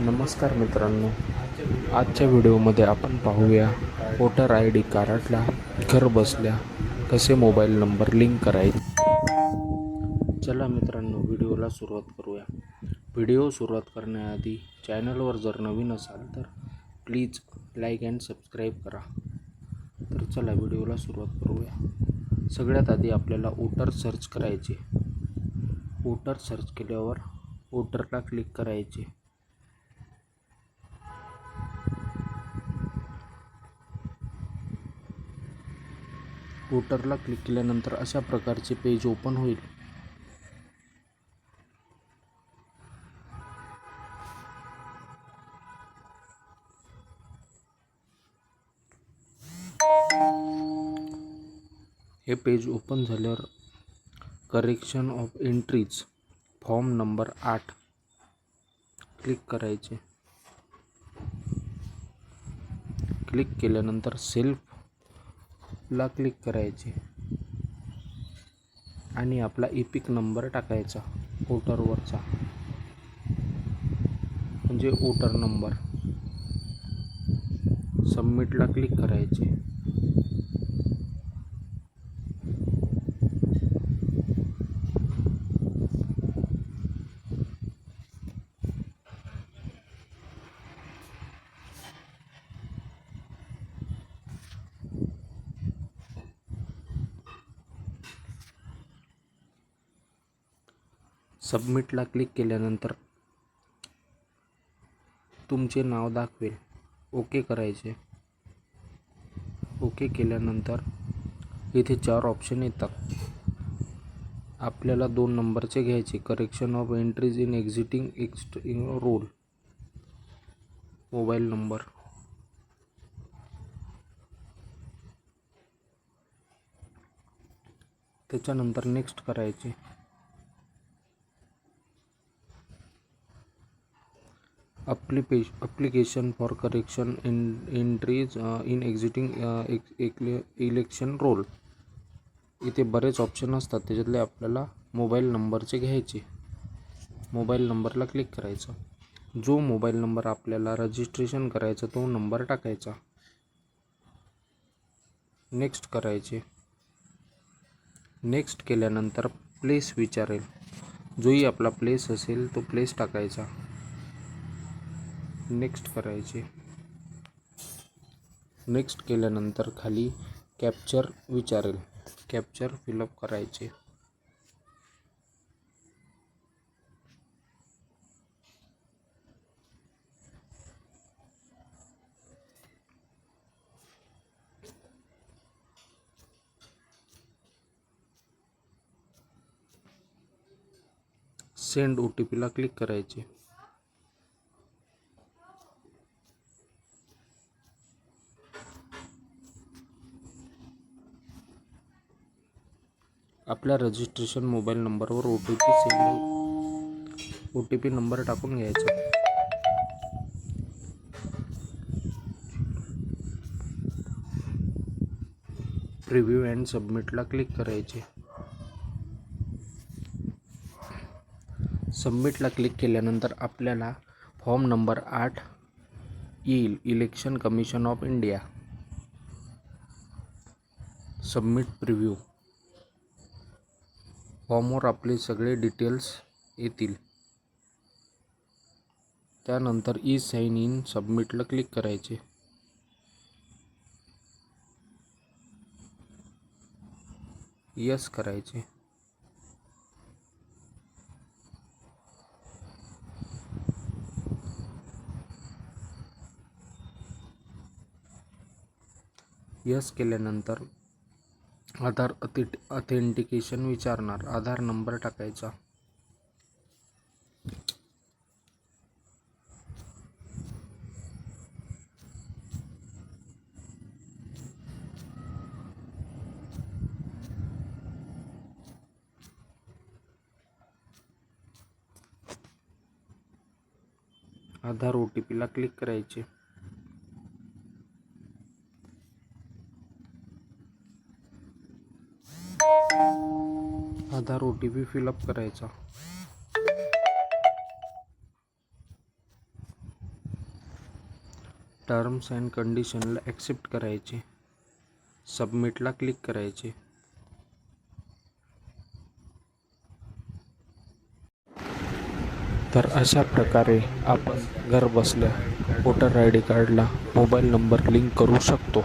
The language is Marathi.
नमस्कार मित्रांनो, आजच्या व्हिडिओमध्ये आपण पाहूया वोटर आय डी कार्डला घर बसल्या कसे मोबाईल नंबर लिंक करायचे। चला मित्रांनो, व्हिडिओला सुरुवात करूया। व्हिडिओ सुरुवात करण्याआधी चॅनलवर जर नवीन असाल तर प्लीज लाईक अँड सबस्क्राईब करा। तर चला व्हिडिओला सुरुवात करूया। सगळ्यात आधी आपल्याला वोटर सर्च करायचे। वोटर सर्च केल्यावर वोटरला क्लिक करायचे। वोटरला क्लिक केल्यानंतर अशा प्रकारचे पेज ओपन होईल। हे पेज ओपन झाल्यावर correction of entries form number 8 click करायचे। क्लिक केल्यानंतर सेल्फला क्लिक करायचे आणि आपला इपिक नंबर टाकायचा वोटरवरचा, म्हणजे वोटर नंबर। सबमिटला क्लिक करायचे। सबमिटला क्लिक केल्यानंतर तुमचे नाव दाखवेल। ओके करायचे। ओके केल्यानंतर इथे 4 ऑप्शन येतात। आपल्याला 2 नंबरचे घ्यायचे। Correction of entries in existing roll, mobile number. त्याच्यानंतर नेक्स्ट करायचे। Application for correction entries in existing election roll. इथे बरेच ऑप्शन असतात, त्याच्यातले आपल्याला मोबाईल नंबरचे घ्यायचे। मोबाईल नंबरला क्लिक करायचं। जो मोबाईल नंबर आपल्याला रजिस्ट्रेशन करायचा तो नंबर टाकायचा। नेक्स्ट करायचे। नेक्स्ट केल्यानंतर प्लेस विचारेल। जोही आपला प्लेस असेल तो प्लेस टाकायचा। नेक्स्ट करायचे। नेक्स्ट केल्यानंतर खाली कॅप्चर विचारेल। कॅप्चर फिलअप करायचे। सेंड OTPला क्लिक करायचे। आपल्या रजिस्ट्रेशन मोबाईल नंबरवर OTP नंबर टाकून घ्यायचा। प्रिव्ह्यू अँड सबमिटला क्लिक करायचे। सबमिटला क्लिक केल्यानंतर आपल्याला फॉर्म नंबर 8 येईल, election commission of India. Submit preview. फॉर्मवर आपले सगळे डिटेल्स येतील। त्यानंतर साइन इन सबमिटला क्लिक करायचे। यस करायचे। यस केल्यानंतर आधार ऑथेंटिकेशन विचारणार। आधार नंबर टाकायचा। आधार OTPला क्लिक करायचे। आधार OTP फिलअप करायचा। टर्म्स अँड कंडिशनला ॲक्सेप्ट करायचे, सबमिटला क्लिक करायचे. तर अशा प्रकारे आपण घर बसल्या वोटर आय डी कार्डला मोबाईल नंबर लिंक करू शकतो.